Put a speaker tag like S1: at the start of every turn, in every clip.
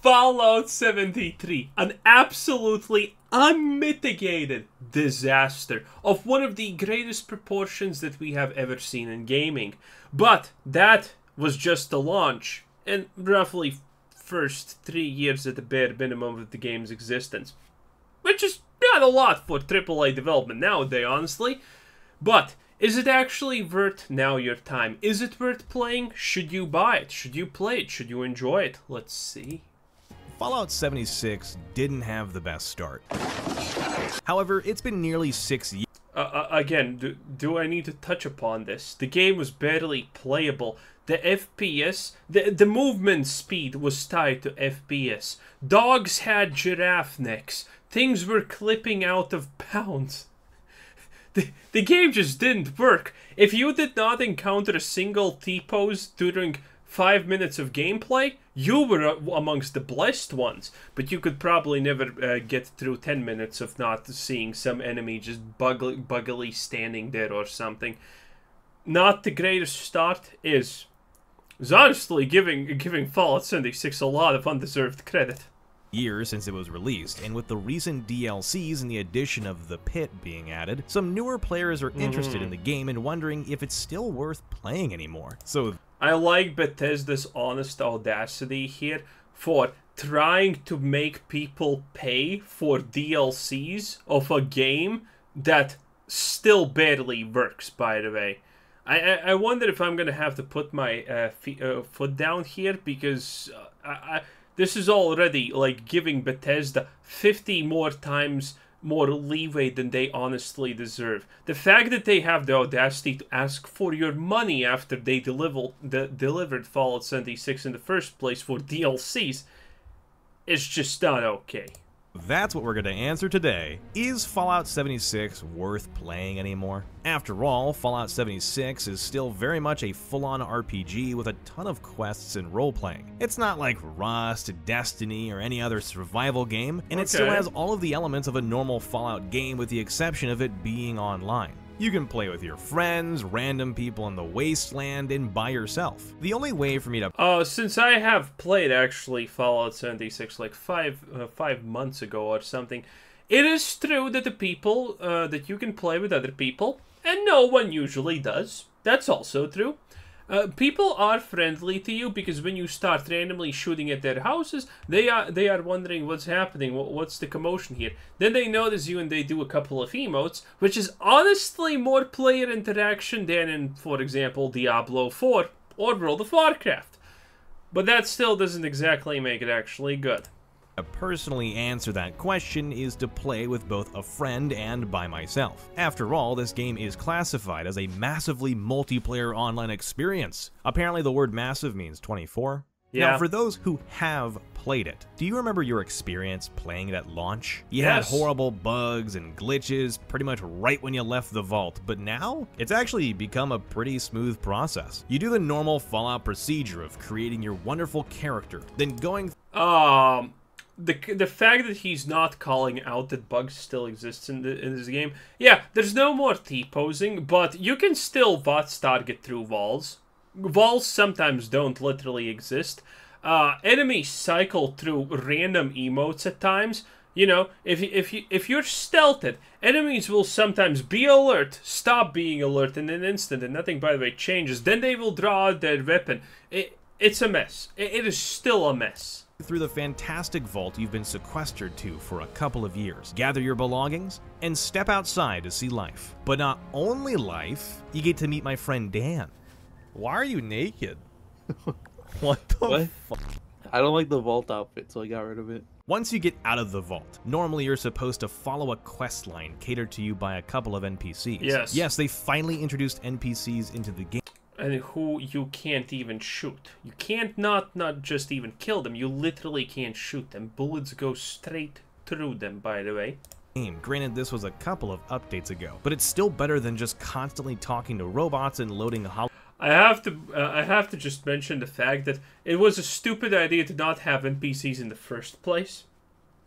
S1: Fallout 73, an absolutely unmitigated disaster of one of the greatest proportions that we have ever seen in gaming. But that was just the launch, and roughly first 3 years at the bare minimum of the game's existence. Which is not a lot for AAA development nowadays, honestly. But is it actually worth now your time? Is it worth playing? Should you buy it? Should you play it? Should you enjoy it? Let's see.
S2: Fallout 76 didn't have the best start. However, it's been nearly 6 years.
S1: Again, do I need to touch upon this? The game was barely playable. The FPS, the movement speed was tied to FPS. Dogs had giraffe necks. Things were clipping out of bounds. The game just didn't work. If you did not encounter a single T-pose during 5 minutes of gameplay, you were amongst the blessed ones. But you could probably never get through 10 minutes of not seeing some enemy just buggily standing there or something. Not the greatest start is honestly giving Fallout 76 a lot of undeserved credit.
S2: Years since it was released, and with the recent DLCs and the addition of the pit being added, some newer players are interested in the game and wondering if it's still worth playing anymore. So
S1: I like Bethesda's honest audacity here for trying to make people pay for DLCs of a game that still barely works, by the way. I wonder if I'm gonna have to put my foot down here, because this is already like giving Bethesda 50 more times more leeway than they honestly deserve. The fact that they have the audacity to ask for your money after they delivered Fallout 76 in the first place for DLCs is just not okay.
S2: that's what we're going to answer today. Is Fallout 76 worth playing anymore? After all, Fallout 76 is still very much a full-on RPG with a ton of quests and role-playing. It's not like Rust, Destiny, or any other survival game, and it still has all of the elements of a normal Fallout game with the exception of it being online. You can play with your friends, random people in the wasteland, and by yourself. The only way for me to...
S1: since I have played, actually, Fallout 76 like five months ago or something, it is true that the people, that you can play with other people, and no one usually does. That's also true. People are friendly to you because when you start randomly shooting at their houses, they are wondering what's happening, what's the commotion here. Then they notice you and they do a couple of emotes, which is honestly more player interaction than in, for example, Diablo 4 or World of Warcraft. But that still doesn't exactly make it actually good.
S2: personally answer that question is to play with both a friend and by myself. After all, this game is classified as a massively multiplayer online experience. Apparently the word massive means 24.
S1: Yeah.
S2: Now, for those who have played it, do you remember your experience playing it at launch? You had horrible bugs and glitches pretty much right when you left the vault, but now it's actually become a pretty smooth process. You do the normal Fallout procedure of creating your wonderful character, then going...
S1: The fact that he's not calling out that bugs still exist in this game, yeah, there's no more T-posing, but you can still bots target through walls. Walls sometimes don't literally exist. Enemies cycle through random emotes at times. You know, if you're stealthed, enemies will sometimes be alert, stop being alert in an instant, and nothing, by the way, changes. Then they will draw out their weapon. It's a mess. It is still a mess.
S2: Through the fantastic vault you've been sequestered to for a couple of years. Gather your belongings and step outside to see life. But not only life, you get to meet my friend Dan. Why are you naked? What the fuck?
S3: I don't like the vault outfit, so I got rid of it.
S2: Once you get out of the vault, normally you're supposed to follow a quest line catered to you by a couple of NPCs.
S1: Yes.
S2: Yes, they finally introduced NPCs into the game.
S1: And who you can't even shoot. You can't not just even kill them. You literally can't shoot them. Bullets go straight through them, by the way.
S2: Granted, this was a couple of updates ago, but it's still better than just constantly talking to robots and loading
S1: I have to just mention the fact that it was a stupid idea to not have NPCs in the first place.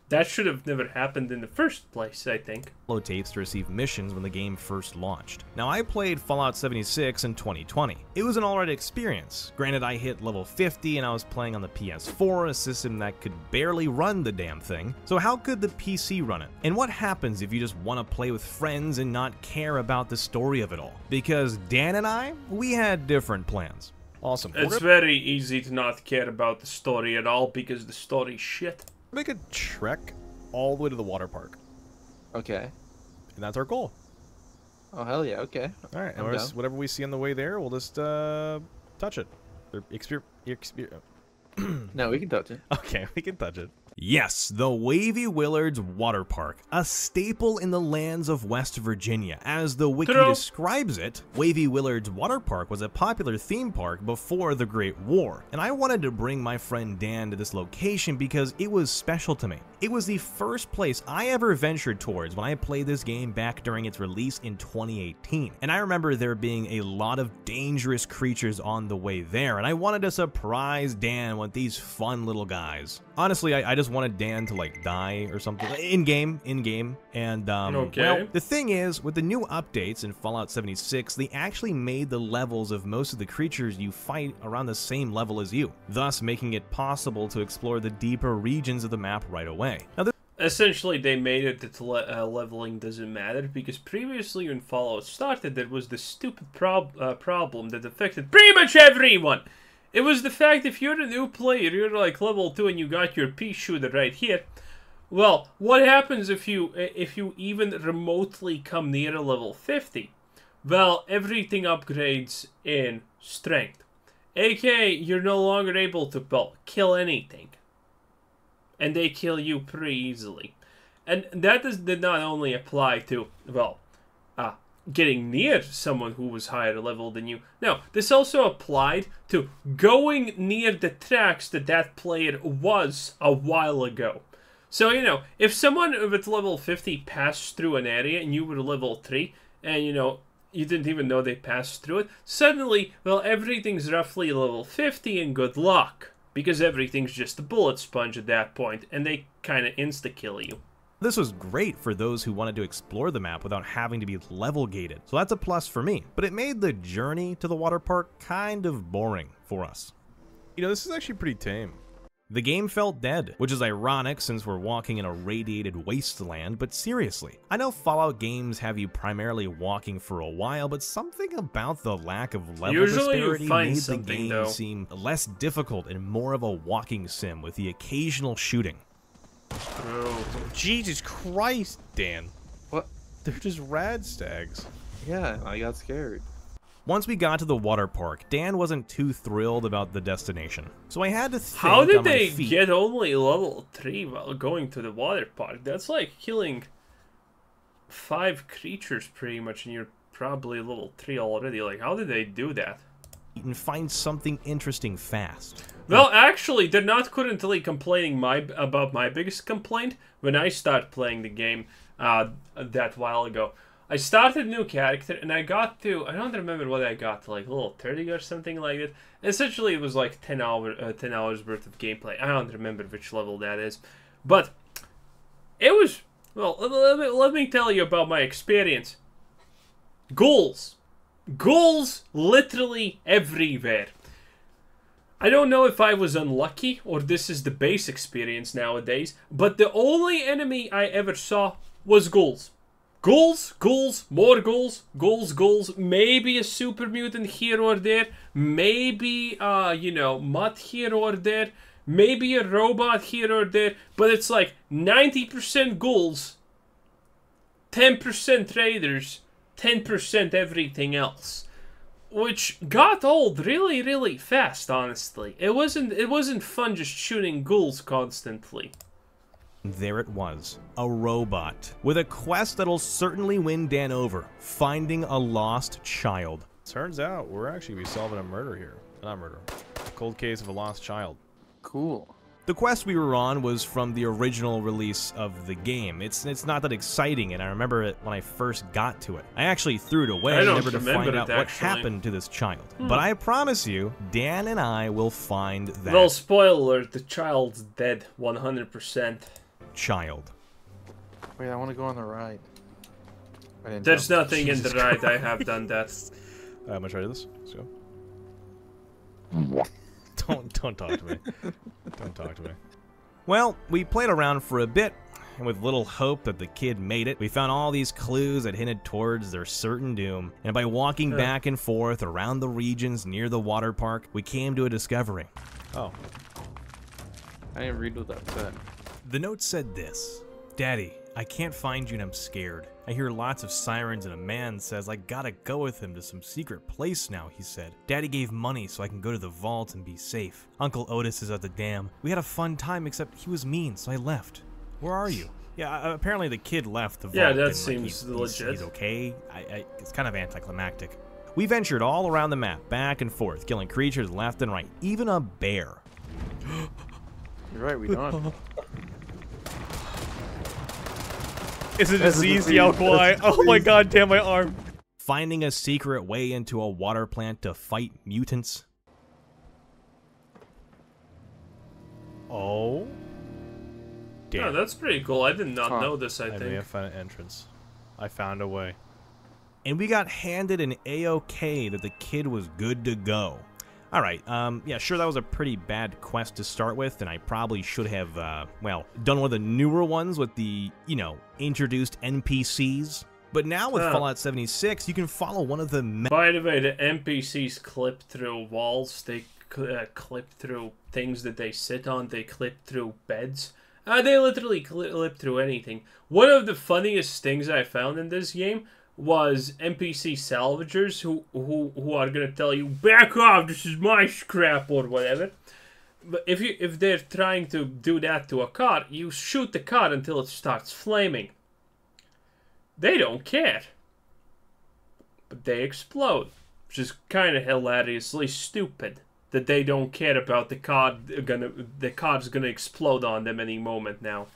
S1: That should have never happened in the first place, I think.
S2: Tapes to receive missions when the game first launched. Now, I played Fallout 76 in 2020. It was an alright experience. Granted, I hit level 50 and I was playing on the PS4, a system that could barely run the damn thing. So how could the PC run it? And what happens if you just want to play with friends and not care about the story of it all? Because Dan and I, we had different plans. Awesome.
S1: It's very easy to not care about the story at all because the story's shit.
S2: Make a trek all the way to the water park.
S3: Okay.
S2: And that's our goal.
S3: Oh, hell yeah, okay.
S2: Alright, and whatever we see on the way there, we'll just touch it.
S3: No, we can touch it.
S2: Okay, we can touch it. Yes, the Wavy Willards Water Park, a staple in the lands of West Virginia. As the wiki describes it, Wavy Willards Water Park was a popular theme park before the Great War, and I wanted to bring my friend Dan to this location because it was special to me. It was the first place I ever ventured towards when I played this game back during its release in 2018, and I remember there being a lot of dangerous creatures on the way there, and I wanted to surprise Dan with these fun little guys. Honestly, I just wanted Dan to like die or something in game, and
S1: okay.
S2: Well, the thing is, with the new updates in Fallout 76, they actually made the levels of most of the creatures you fight around the same level as you, thus making it possible to explore the deeper regions of the map right away. Now,
S1: essentially, they made it that leveling doesn't matter, because previously when Fallout started, there was this stupid problem that affected pretty much everyone. It was the fact if you're a new player, you're like level 2 and you got your pea shooter right here. Well, what happens if you even remotely come near a level 50? Well, everything upgrades in strength. AKA, you're no longer able to, well, kill anything. And they kill you pretty easily. And that did not only apply to, well, getting near someone who was higher level than you. No, this also applied to going near the tracks that player was a while ago. So, you know, if someone with level 50 passed through an area and you were level 3, and, you know, you didn't even know they passed through it, suddenly, well, everything's roughly level 50 and good luck. Because everything's just a bullet sponge at that point, and they kind of insta-kill you.
S2: this was great for those who wanted to explore the map without having to be level gated, so that's a plus for me. But it made the journey to the water park kind of boring for us. You know, this is actually pretty tame. The game felt dead, which is ironic since we're walking in a radiated wasteland, but seriously, I know Fallout games have you primarily walking for a while, but something about the lack of level disparity made the game seem less difficult and more of a walking sim with the occasional shooting.
S1: Oh.
S2: Jesus Christ, Dan.
S3: What?
S2: They're just rad stags.
S3: Yeah, I got scared.
S2: Once we got to the water park, Dan wasn't too thrilled about the destination, so I had to think
S1: How did
S2: on my
S1: they
S2: feet.
S1: get only level 3 while going to the water park? That's like killing 5 creatures pretty much, and you're probably level 3 already. Like, how did they do that?
S2: And find something interesting fast.
S1: Well, actually, they're not currently complaining about my biggest complaint when I started playing the game that while ago. I started a new character, and I got to, I don't remember what I got to, like level 30 or something like that. Essentially, it was like 10 hours worth of gameplay. I don't remember which level that is. But it was, well, let me tell you about my experience. Ghouls. Ghouls literally everywhere. I don't know if I was unlucky or this is the base experience nowadays, but the only enemy I ever saw was ghouls. Ghouls, ghouls, more ghouls, ghouls, ghouls, maybe a super mutant here or there, maybe, you know, mutt here or there, maybe a robot here or there, but it's like 90% ghouls, 10% raiders, 10% everything else. Which got old really, really fast, honestly. It wasn't fun just shooting ghouls constantly.
S2: There it was, a robot, with a quest that'll certainly win Dan over, finding a lost child. Turns out, we're actually gonna be solving a murder here. Not murder, cold case of a lost child.
S3: Cool.
S2: The quest we were on was from the original release of the game. It's not that exciting, and I remember it when I first got to it. I actually threw it away, never to find out what happened to this child. But I promise you, Dan and I will find that.
S1: Well, spoiler alert, the child's dead, 100%.
S2: child.
S3: Wait, I want to go on the ride. I didn't
S1: There's
S3: jump.
S1: nothing in the ride. I have done that.
S2: I'm gonna try this. Let's go. Don't talk to me. Don't talk to me. Well, we played around for a bit, and with little hope that the kid made it, we found all these clues that hinted towards their certain doom, and by walking back and forth around the regions near the water park, we came to a discovery. Oh.
S3: I didn't read what that said.
S2: The note said this: Daddy, I can't find you and I'm scared. I hear lots of sirens and a man says I gotta go with him to some secret place now, he said. Daddy gave money so I can go to the vault and be safe. Uncle Otis is at the dam. We had a fun time except he was mean, so I left. Where are you? Yeah, apparently the kid left the vault.
S1: Yeah, that
S2: and,
S1: seems legit.
S2: He's okay. It's kind of anticlimactic. We ventured all around the map, back and forth, killing creatures left and right, even a bear.
S3: You're right, we don't.
S2: It's a disease, Yao-Kuai. Oh my god, damn my arm. Finding a secret way into a water plant to fight mutants. Oh. Damn.
S1: Yeah, that's pretty cool. I did not know this, I
S2: may
S1: think.
S2: have found an entrance. I found a way. And we got handed an A-OK that the kid was good to go. Alright, yeah, sure, that was a pretty bad quest to start with, and I probably should have, well, done one of the newer ones with the, you know, introduced NPCs. But now with Fallout 76, you can follow one of the...
S1: By the way, the NPCs clip through walls, they clip through things that they sit on, they clip through beds. They literally clip through anything. One of the funniest things I found in this game was NPC salvagers who are gonna tell you, back off, this is my scrap or whatever. But if they're trying to do that to a car, you shoot the car until it starts flaming. They don't care, but they explode, which is kind of hilariously stupid. That they don't care about the car's gonna explode on them any moment now.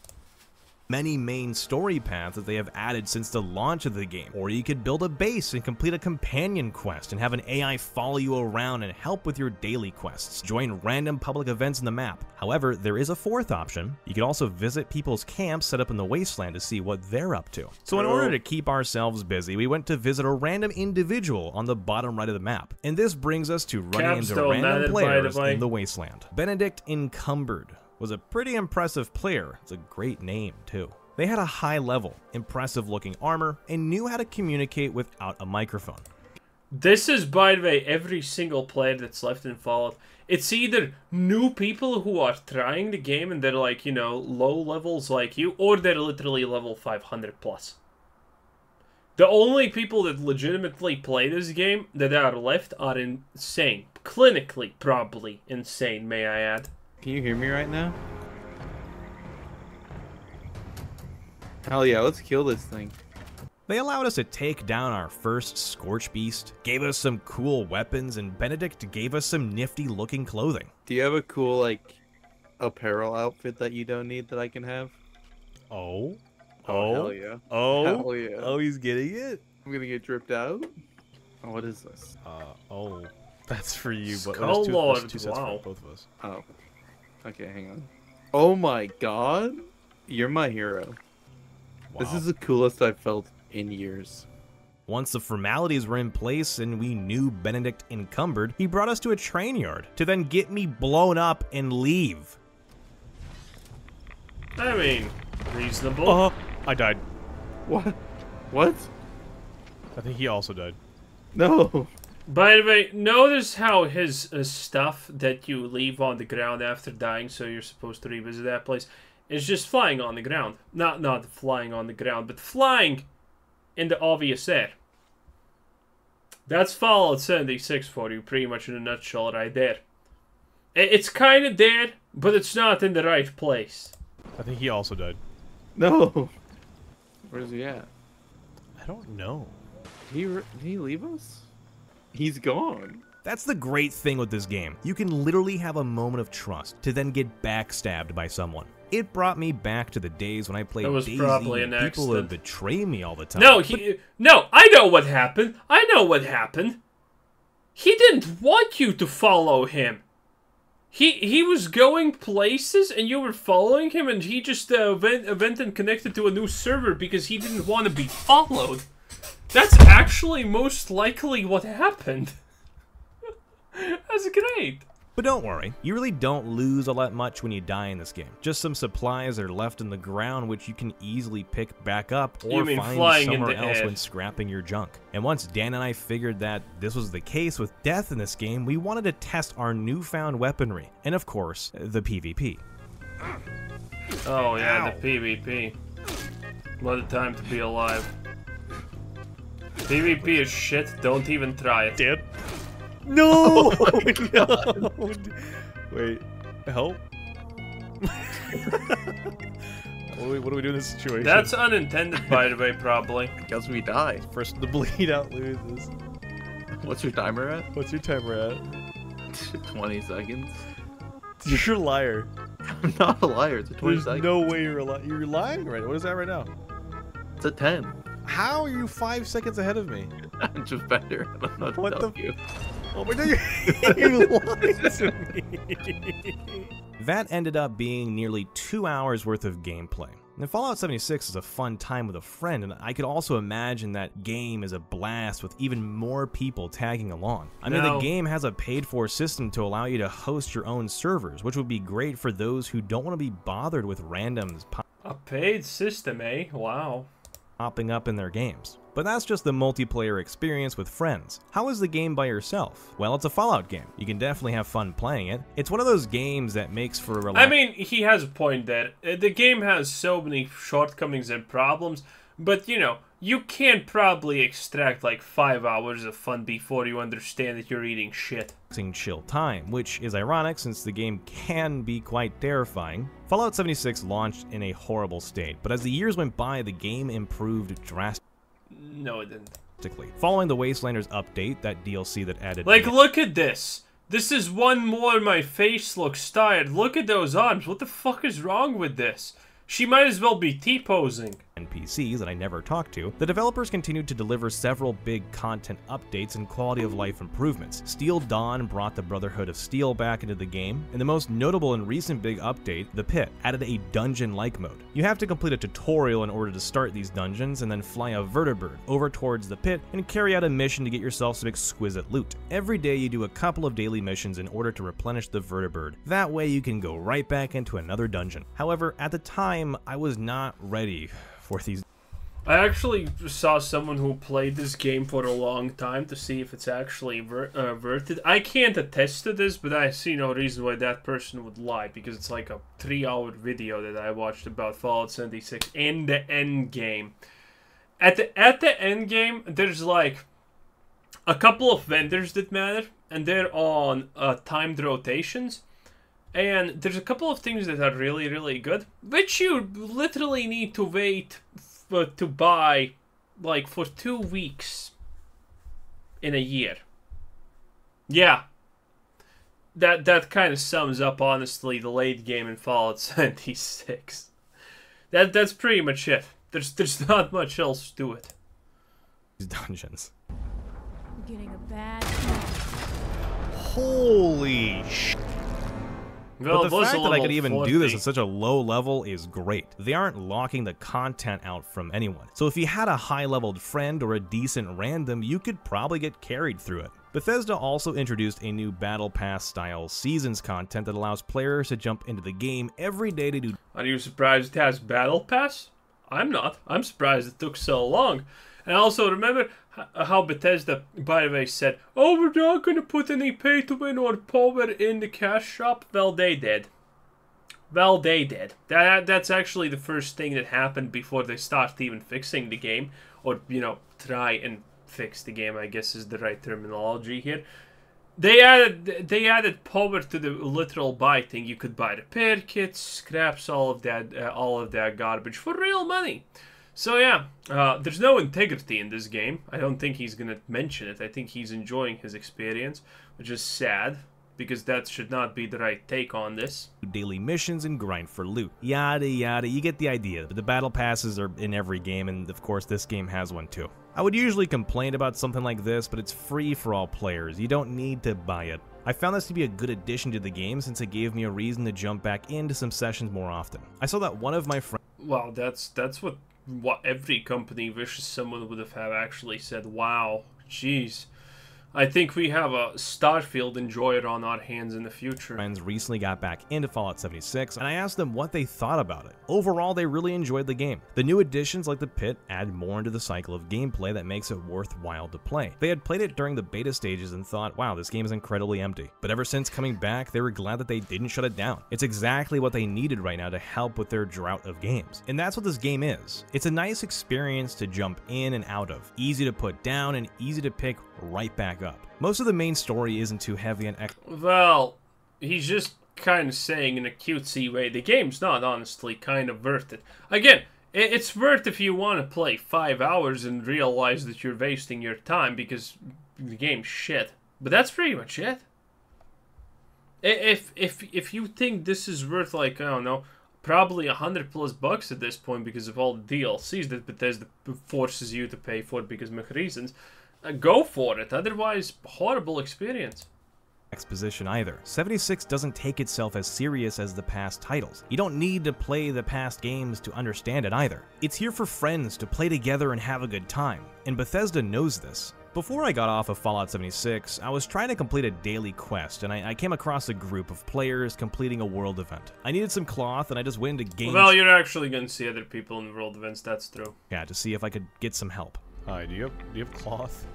S2: Many main story paths that they have added since the launch of the game. Or you could build a base and complete a companion quest and have an AI follow you around and help with your daily quests. Join random public events in the map. However, there is a fourth option. You could also visit people's camps set up in the wasteland to see what they're up to. So in order to keep ourselves busy, we went to visit a random individual on the bottom right of the map. And this brings us to running into random players in the wasteland. Benedict Encumbered was a pretty impressive player. It's a great name, too. They had a high level, impressive looking armor, and knew how to communicate without a microphone.
S1: This is, by the way, every single player that's left in Fallout. It's either new people who are trying the game and they're like, you know, low levels like you, or they're literally level 500 plus. The only people that legitimately play this game that are left are insane. Clinically, probably insane, may I add.
S3: Can you hear me right now? Hell yeah, let's kill this thing.
S2: They allowed us to take down our first Scorch Beast, gave us some cool weapons, and Benedict gave us some nifty looking clothing.
S3: Do you have a cool, like, apparel outfit that you don't need that I can have?
S2: Oh?
S3: Oh, hell yeah.
S2: Oh?
S3: Hell yeah.
S2: Oh, he's getting it?
S3: I'm gonna get dripped out? Oh, what is this?
S2: Oh. That's for you, but
S1: Skull Lord,
S2: there's two sets
S1: wow.
S2: for both of us.
S3: Oh. Okay, hang on. Oh my god! You're my hero.
S2: Wow.
S3: This is the coolest I've felt in years.
S2: Once the formalities were in place and we knew Benedict Encumbered, he brought us to a train yard to then get me blown up and leave.
S1: I mean, reasonable.
S2: I died.
S3: What? What?
S2: I think he also died.
S3: No!
S1: By the way, notice how his stuff that you leave on the ground after dying, so you're supposed to revisit that place, is just flying on the ground. Not flying on the ground, but flying in the obvious air. That's Fallout 76 for you, pretty much in a nutshell right there. It's kind of there, but it's not in the right place.
S2: I think he also died.
S3: No! Where's he at?
S2: I don't know.
S3: Did he leave us? He's gone.
S2: That's the great thing with this game. You can literally have a moment of trust to then get backstabbed by someone. It brought me back to the days when I played DayZ and people would betray me all the time.
S1: No, I know what happened. I know what happened. He didn't want you to follow him. He was going places, and you were following him, and he just went and connected to a new server because he didn't want to be followed. That's actually most likely what happened. That's great.
S2: But don't worry, you really don't lose all that much when you die in this game. Just some supplies are left in the ground which you can easily pick back up or find somewhere else when scrapping your junk. And once Dan and I figured that this was the case with death in this game, we wanted to test our newfound weaponry, and of course, the PvP.
S1: Oh yeah, the PvP. What a time to be alive. PvP is shit, don't even try it.
S2: Dude. No! No! Wait, help? What do we do in this situation?
S1: That's unintended, by the way, probably.
S3: Because we die.
S2: First to bleed out loses.
S3: What's your timer at?
S2: What's your timer at?
S3: 20 seconds.
S2: You're a liar.
S3: I'm not a liar. It's a 20
S2: There's
S3: seconds.
S2: no way you're lying right now. What is that right now?
S3: It's a 10.
S2: How are you 5 seconds ahead of me?
S3: I'm just better. I don't know what to
S2: What
S3: tell
S2: the-
S3: you.
S2: Oh my god, you lied to me. That ended up being nearly 2 hours worth of gameplay. And Fallout 76 is a fun time with a friend, and I could also imagine that game is a blast with even more people tagging along. I mean, the game has a paid-for system to allow you to host your own servers, which would be great for those who don't want to be bothered with randoms
S1: A paid system, eh? Wow.
S2: popping up in their games. But that's just the multiplayer experience with friends. How is the game by yourself? Well, it's a Fallout game. You can definitely have fun playing it. It's one of those games that makes for a
S1: I mean, he has a point there. The game has so many shortcomings and problems, but you know, you can't probably extract like 5 hours of fun before you understand that you're eating shit.
S2: chill time, which is ironic since the game can be quite terrifying. Fallout 76 launched in a horrible state, but as the years went by, the game improved drastically.
S1: No, it didn't.
S2: Following the Wastelanders update, that DLC that added...
S1: Like, look at this. This is one more my face looks tired. Look at those arms. What the fuck is wrong with this? She might as well be T-posing.
S2: NPCs that I never talked to, the developers continued to deliver several big content updates and quality of life improvements. Steel Dawn brought the Brotherhood of Steel back into the game, and the most notable and recent big update, The Pit, added a dungeon-like mode. You have to complete a tutorial in order to start these dungeons and then fly a vertibird over towards the pit and carry out a mission to get yourself some exquisite loot. Every day you do a couple of daily missions in order to replenish the vertibird. That way you can go right back into another dungeon. However, at the time, I was not ready for these.
S1: I actually saw someone who played this game for a long time to see if it's actually worth it. I can't attest to this, but I see no reason why that person would lie, because it's like a 3-hour video that I watched about Fallout 76 and the end game. At the end game, there's like a couple of vendors that matter, and they're on timed rotations. And there's a couple of things that are really, really good, which you literally need to wait to buy, like, for 2 weeks in a year. Yeah. That kind of sums up, honestly, the late game in Fallout 76. That's pretty much it. There's not much else to it.
S2: Dungeons.
S4: I'm getting a bad
S2: Holy sh!
S1: Well,
S2: But the fact that I could even
S1: 40.
S2: do this at such a low level is great. They aren't locking the content out from anyone. So if you had a high-leveled friend or a decent random, you could probably get carried through it. Bethesda also introduced a new Battle Pass-style Seasons content that allows players to jump into the game every day to do...
S1: Are you surprised it has Battle Pass? I'm not. I'm surprised it took so long. And also, remember how Bethesda, by the way, said, "Oh, we're not going to put any pay-to-win or power in the cash shop"? Well, they did. Well, they did. That's actually the first thing that happened before they started even fixing the game. Or, you know, try and fix the game, I guess is the right terminology here. They added power to the literal buy thing. You could buy repair kits, scraps, all of that garbage for real money. So yeah, there's no integrity in this game. I don't think he's gonna mention it. I think he's enjoying his experience, which is sad because that should not be the right take on this.
S2: Daily missions and grind for loot. Yada yada, you get the idea. But the battle passes are in every game, and of course this game has one too. I would usually complain about something like this, but it's free for all players. You don't need to buy it. I found this to be a good addition to the game since it gave me a reason to jump back into some sessions more often. I saw that one of my friends...
S1: Well, that's what every company wishes someone would have actually said. Wow, jeez. I think we have a Starfield enjoyer on our hands in the future.
S2: Friends recently got back into Fallout 76, and I asked them what they thought about it. Overall, they really enjoyed the game. The new additions like the pit add more into the cycle of gameplay that makes it worthwhile to play. They had played it during the beta stages and thought, wow, this game is incredibly empty. But ever since coming back, they were glad that they didn't shut it down. It's exactly what they needed right now to help with their drought of games. And that's what this game is. It's a nice experience to jump in and out of, easy to put down and easy to pick right back up. Most of the main story isn't too heavy on
S1: Well, he's just kind of saying in a cutesy way, the game's not honestly kind of worth it. Again, it's worth if you want to play 5 hours and realize that you're wasting your time because the game's shit. But that's pretty much it. If you think this is worth, like, I don't know, probably $100+ at this point because of all the DLCs that Bethesda forces you to pay for because of reasons, go for it. Otherwise, horrible experience.
S2: Exposition either. 76 doesn't take itself as serious as the past titles. You don't need to play the past games to understand it either. It's here for friends to play together and have a good time, and Bethesda knows this. Before I got off of Fallout 76, I was trying to complete a daily quest, and I came across a group of players completing a world event. I needed some cloth, and I just went into games...
S1: Well, you're actually going to see other people in the world events, that's true.
S2: Yeah, to see if I could get some help.
S5: Hi, do you have cloth?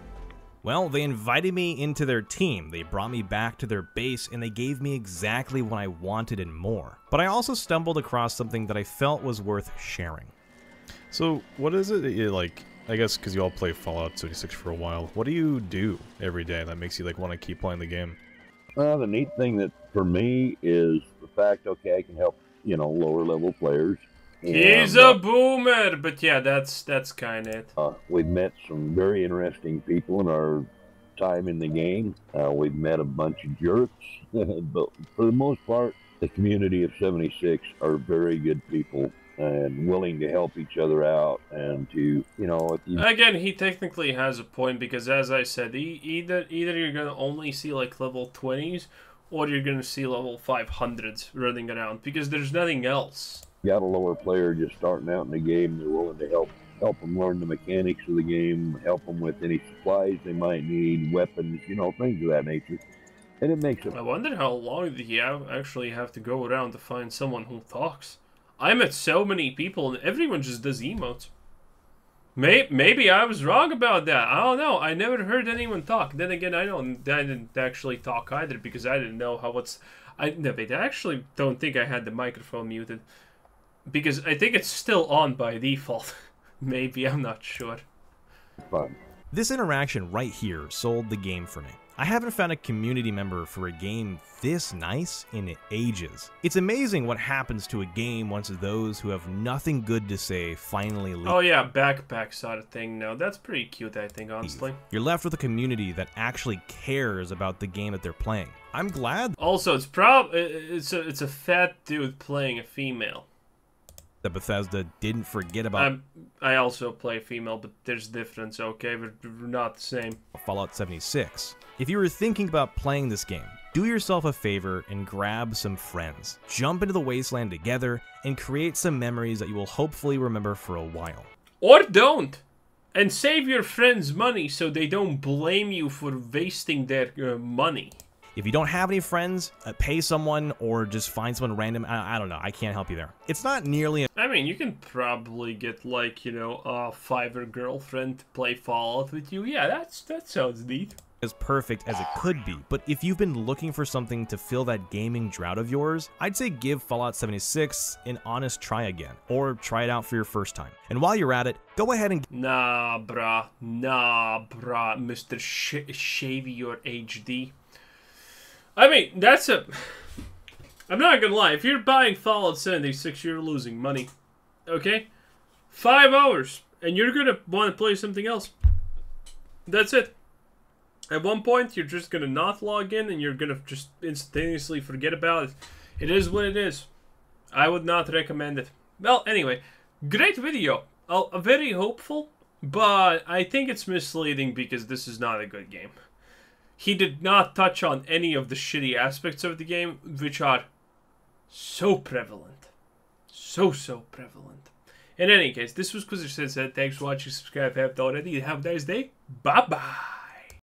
S2: Well, they invited me into their team, they brought me back to their base, and they gave me exactly what I wanted and more. But I also stumbled across something that I felt was worth sharing.
S5: So, what is it that you, like, I guess because you all play Fallout 76 for a while, what do you do every day that makes you, like, want to keep playing the game?
S6: The neat thing that, for me, is the fact, okay, I can help, you know, lower-level players.
S1: He's a boomer, but yeah, that's kind of it.
S6: We've met some very interesting people in our time in the game. We've met a bunch of jerks, but for the most part, the community of 76 are very good people and willing to help each other out and to, you know...
S1: Again, he technically has a point because, as I said, either you're going to only see, like, level 20s or you're going to see level 500s running around because there's nothing else.
S6: Got a lower player just starting out in the game, they're willing to help them learn the mechanics of the game, help them with any supplies they might need, weapons, you know, things of that nature. And it makes it...
S1: I wonder how long do you actually have to go around to find someone who talks. I met so many people and everyone just does emotes. Maybe I was wrong about that. I don't know. I never heard anyone talk. Then again, I didn't actually talk either because I didn't know how I actually don't think I had the microphone muted. Because I think it's still on by default. Maybe, I'm not sure.
S6: Fun.
S2: This interaction right here sold the game for me. I haven't found a community member for a game this nice in ages. It's amazing what happens to a game once those who have nothing good to say finally leave.
S1: Oh yeah, backpack sort of thing. No, that's pretty cute, I think, honestly.
S2: You're left with a community that actually cares about the game that they're playing. I'm glad.
S1: Also, it's a fat dude playing a female.
S2: That Bethesda didn't forget about.
S1: I also play female, but there's difference, okay? We're not the same.
S2: Fallout 76. If you were thinking about playing this game, do yourself a favor and grab some friends. Jump into the wasteland together and create some memories that you will hopefully remember for a while.
S1: Or don't! And save your friends money so they don't blame you for wasting their money.
S2: If you don't have any friends, pay someone or just find someone random. I don't know. I can't help you there. It's not nearly...
S1: I mean, you can probably get, like, you know, a Fiverr girlfriend to play Fallout with you. Yeah, that sounds neat.
S2: As perfect as it could be, but if you've been looking for something to fill that gaming drought of yours, I'd say give Fallout 76 an honest try again, or try it out for your first time. And while you're at it, go ahead and...
S1: Nah, brah, Mr. Shavy your HD. I mean, I'm not gonna lie, if you're buying Fallout 76, you're losing money. Okay? 5 hours, and you're gonna want to play something else. That's it. At one point, you're just gonna not log in and you're gonna just instantaneously forget about it. It is what it is. I would not recommend it. Well, anyway, great video. Very hopeful, but I think it's misleading because this is not a good game. He did not touch on any of the shitty aspects of the game, which are so prevalent. So prevalent. In any case, this was Quizzer Said. Thanks for watching. Subscribe if you haven't already. Have a nice day. Bye-bye.